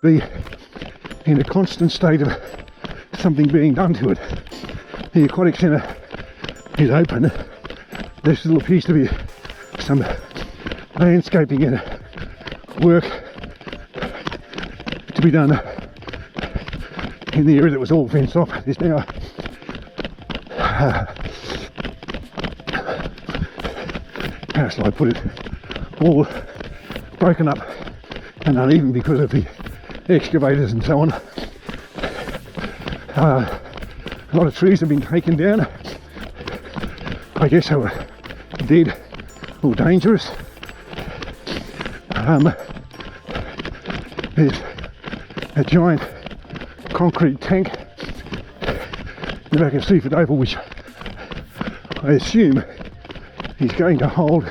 be in a constant state of something being done to it. The aquatic centre is open. There still appears to be some landscaping and work to be done in the area that was all fenced off. There's now how shall I put it, all broken up and uneven because of the excavators and so on. A lot of trees have been taken down. I guess they were dead or dangerous. There's a giant concrete tank in the back of Seaford Oval, which I assume is going to hold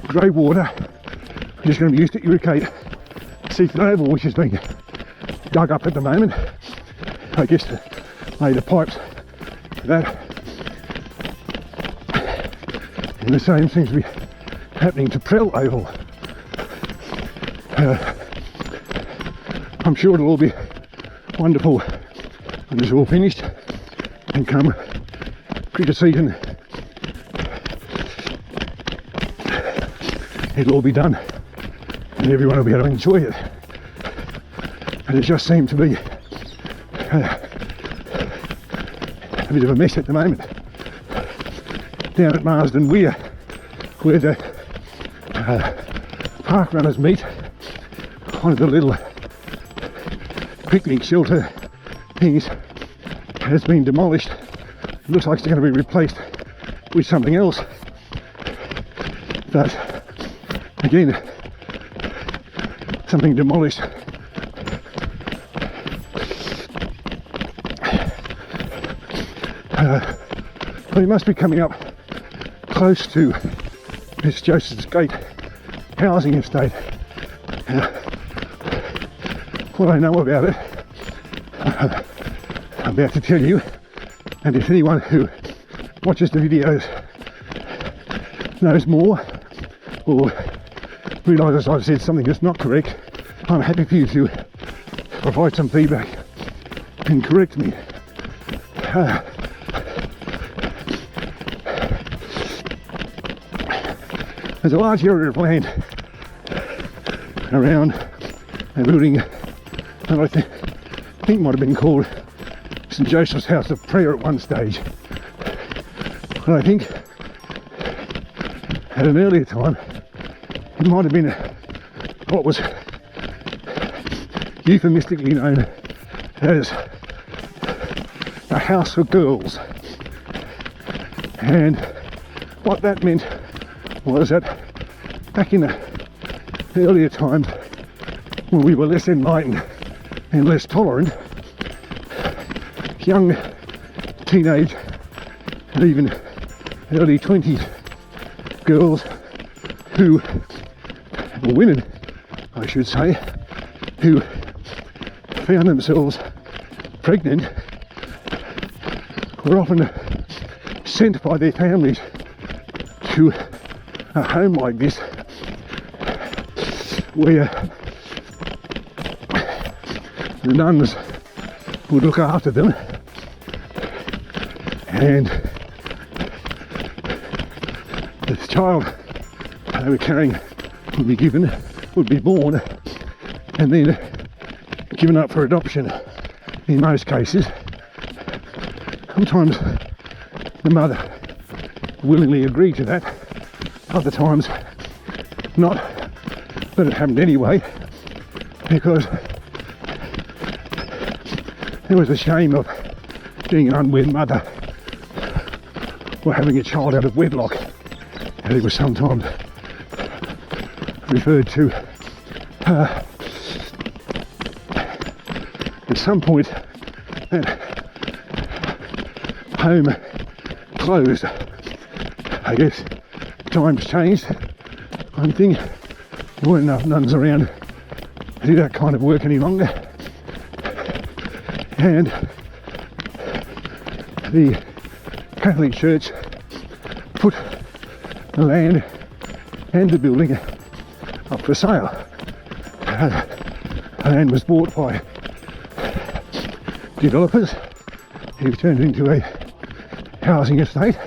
grey water, which is going to be used to irrigate Seaford Oval, which is being dug up at the moment. I guess to lay the pipes for that. And the same seems to be happening to Prell Oval. I'm sure it'll all be wonderful when it's all finished, and come cricket season it'll all be done and everyone will be able to enjoy it. And it just seems to be a bit of a mess at the moment down at Marsden Weir, where the park runners meet. One of the little picnic shelter things has been demolished. It looks like it's going to be replaced with something else, but again, something demolished. We must be coming up close to Miss Joseph's Gate housing estate. What I know about it, I'm about to tell you, and if anyone who watches the videos knows more or realises I've said something that's not correct, I'm happy for you to provide some feedback and correct me. There's a large area of land around a building that I think might have been called St Joseph's House of Prayer at one stage. But I think at an earlier time it might have been what was euphemistically known as a house for girls. And what that meant was that back in the earlier times, when we were less enlightened and less tolerant, young teenage and even early 20s girls who, or women I should say, who found themselves pregnant were often sent by their families to a home like this, where the nuns would look after them, and the child they were carrying would be born and then given up for adoption in most cases. Sometimes the mother willingly agreed to that, other times not, but it happened anyway because there was the shame of being an unwed mother or having a child out of wedlock, and it was sometimes referred to at some point that home closed. I guess times changed. I think there weren't enough nuns around to do that kind of work any longer, and the Catholic Church put the land and the building up for sale. land was bought by developers who turned it into a housing estate.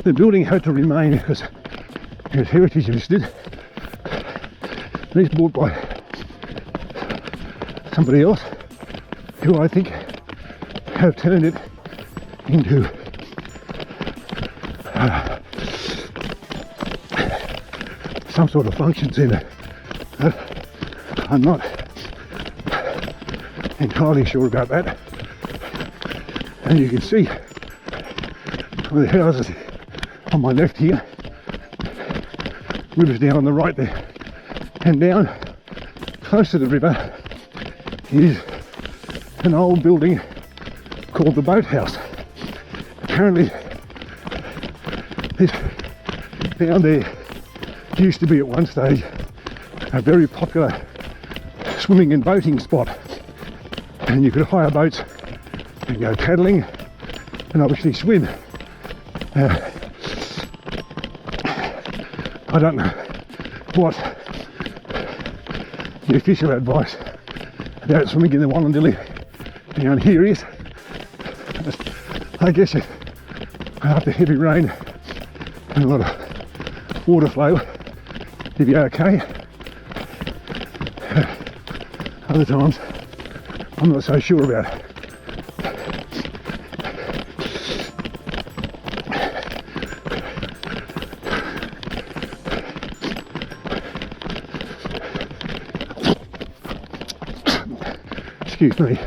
The building had to remain because it was heritage listed. And it's bought by somebody else who I think have turned it into some sort of function centre. I'm not entirely sure about that. And you can see the houses on my left here, river's down on the right there, and down close to the river is an old building called the Boathouse. Apparently this down there used to be at one stage a very popular swimming and boating spot, and you could hire boats and go paddling and obviously swim. I don't know what the official advice about swimming in the Wallandilly down here is. I guess after heavy rain and a lot of water flow, you'd be okay. Other times, I'm not so sure about it. Excuse me.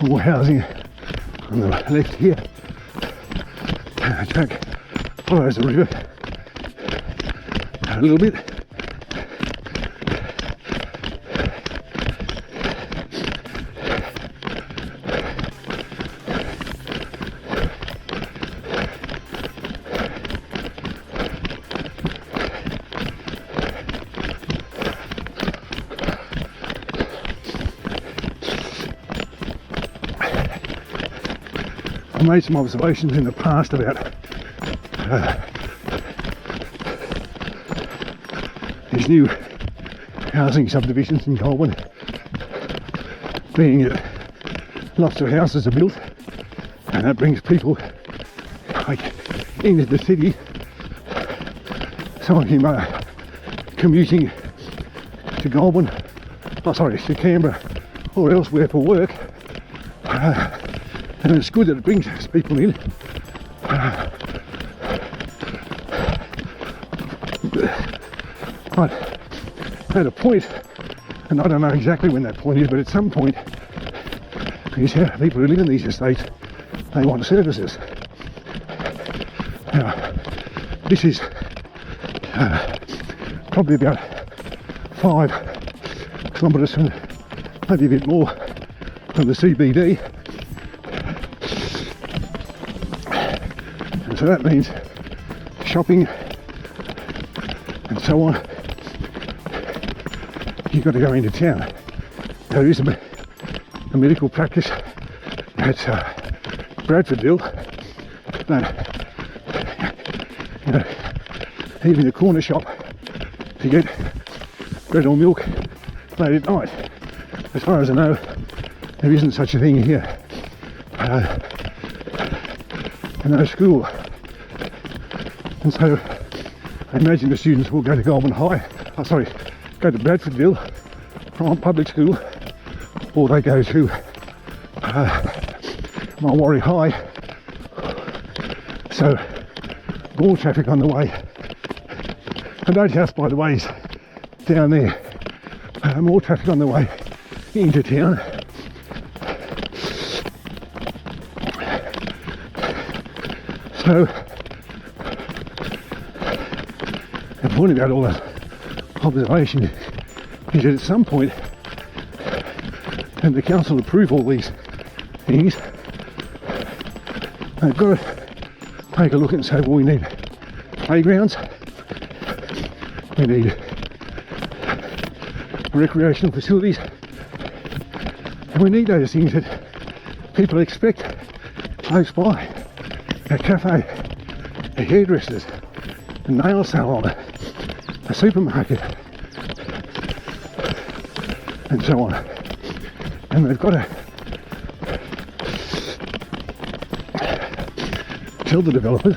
More housing on the left here. The track follows the river a little bit. I made some observations in the past about these new housing subdivisions in Goulburn, being that lots of houses are built and that brings people like into the city. Some of them are commuting to Goulburn, to Canberra or elsewhere for work. And it's good that it brings people in. But at a point, and I don't know exactly when that point is, but at some point, these people who live in these estates, they want services. Now, this is probably about 5 kilometres from, maybe a bit more, from the CBD. So that means shopping and so on. You've got to go into town. There is a medical practice at Bradfordville, but you know, even the corner shop to get bread or milk late at night. As far as I know, there isn't such a thing here. And no school. And so I imagine the students will go to Goulburn High, go to Bradfordville from public school, or they go to Marwarry High. So more traffic on the way. And Boathouse, by the way, is down there. More traffic on the way into town. So the point about all that observation is that at some point, and the council approve all these things, they've got to take a look and say, well, we need playgrounds, we need recreational facilities, and we need those things that people expect close by: a cafe, a hairdresser's, a nail salon, a supermarket, and so on. And they've got to tell the developers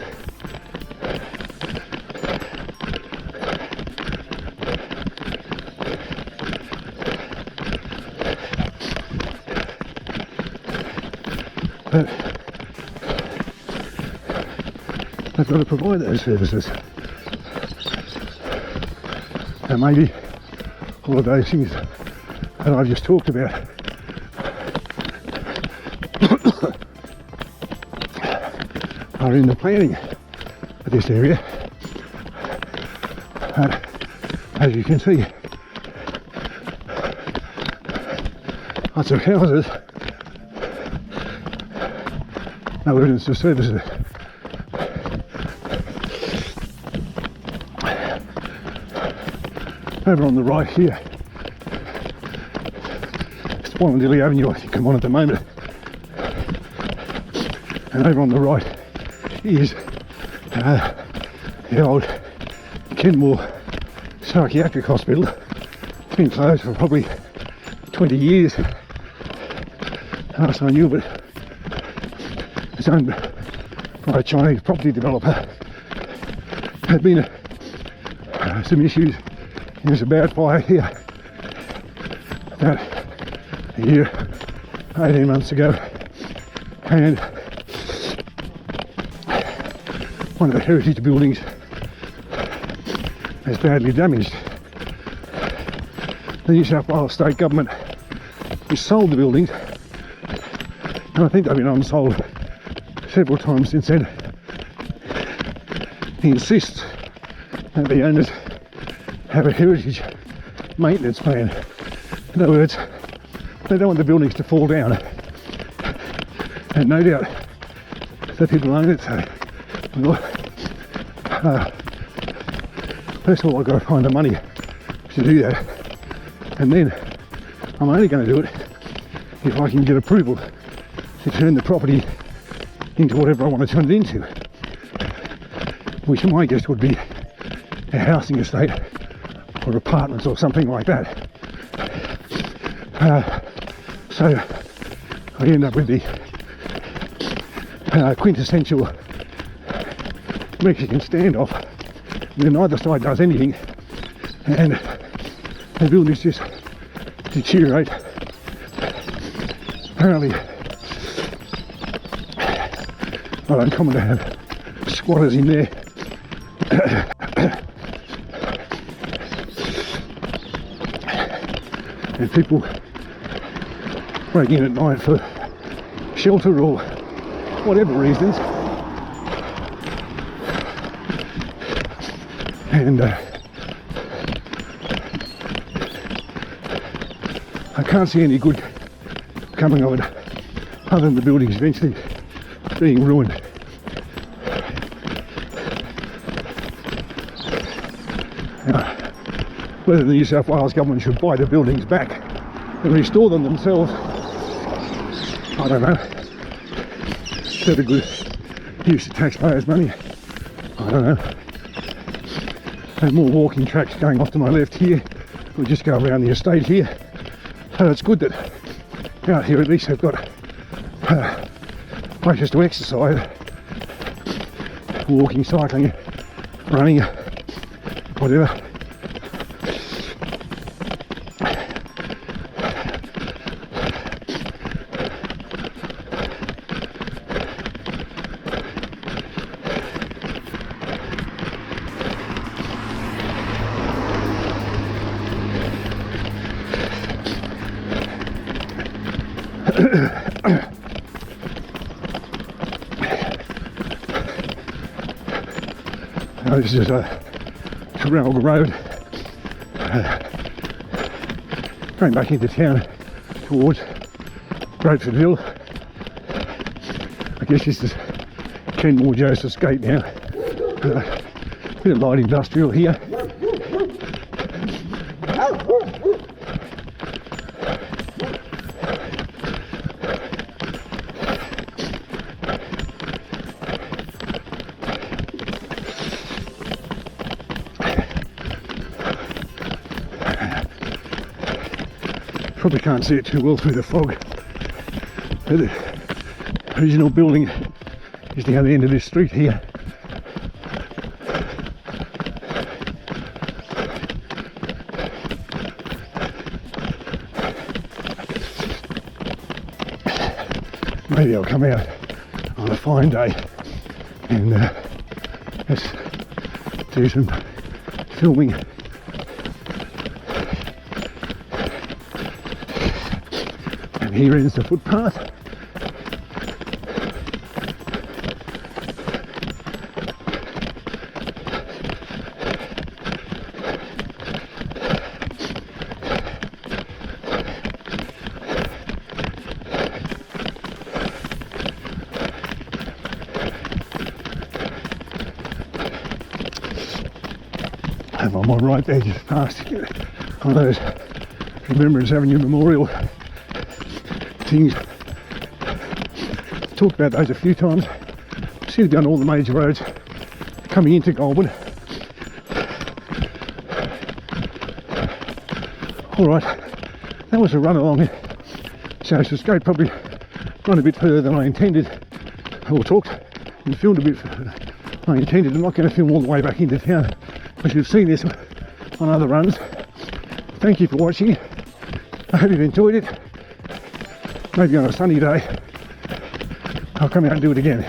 that they've got to provide those services. And maybe all of those things that I've just talked about are in the planning of this area. And as you can see, lots of houses, no evidence of services. Over on the right here, it's Wallendilly Avenue, I think I'm on at the moment. And over on the right is the old Kenmore Sharkyaki hospital. It's been closed for probably 20 years. Last I knew of it, it's owned by a Chinese property developer. Had been some issues. There was a bad fire here about a year, 18 months ago, and one of the heritage buildings is badly damaged. The New South Wales state government has sold the buildings, and I think they've been unsold several times since then. He insists that the owners have a heritage maintenance plan. In other words, they don't want the buildings to fall down, and no doubt the people own it. So, first of all, I've got to find the money to do that, and then I'm only going to do it if I can get approval to turn the property into whatever I want to turn it into, which my guess would be a housing estate or apartments or something like that. So I end up with the quintessential Mexican standoff where neither side does anything and the buildings just deteriorate. Apparently not uncommon to have squatters in there. And people break in at night for shelter or whatever reasons. And I can't see any good coming of it other than the buildings eventually being ruined. Now, whether the New South Wales government should buy the buildings back and restore them themselves, I don't know. Is that a good use of taxpayers' money? I don't know. There's more walking tracks going off to my left here. We'll just go around the estate here. So it's good that out here at least they've got places to exercise. Walking, cycling, running, whatever. This is a Trafalgar Road going back into town towards Bradfordville. I guess this is Kenmore Joseph's Gate now. Bit of light industrial here. Probably can't see it too well through the fog. But the original building is down the end of this street here. Maybe I'll come out on a fine day and let's do some filming. And here ends the footpath. And on my right there, just past one of those Remembrance Avenue memorial things. Talked about those a few times. Seem to be on all the major roads coming into Goulburn. Alright, that was a run along Joseph's Gate, probably gone a bit further than I intended, or talked and filmed a bit further than I intended. I'm not going to film all the way back into town, because you've seen this on other runs. Thank you for watching. I hope you've enjoyed it. Maybe on a sunny day I'll come out and do it again.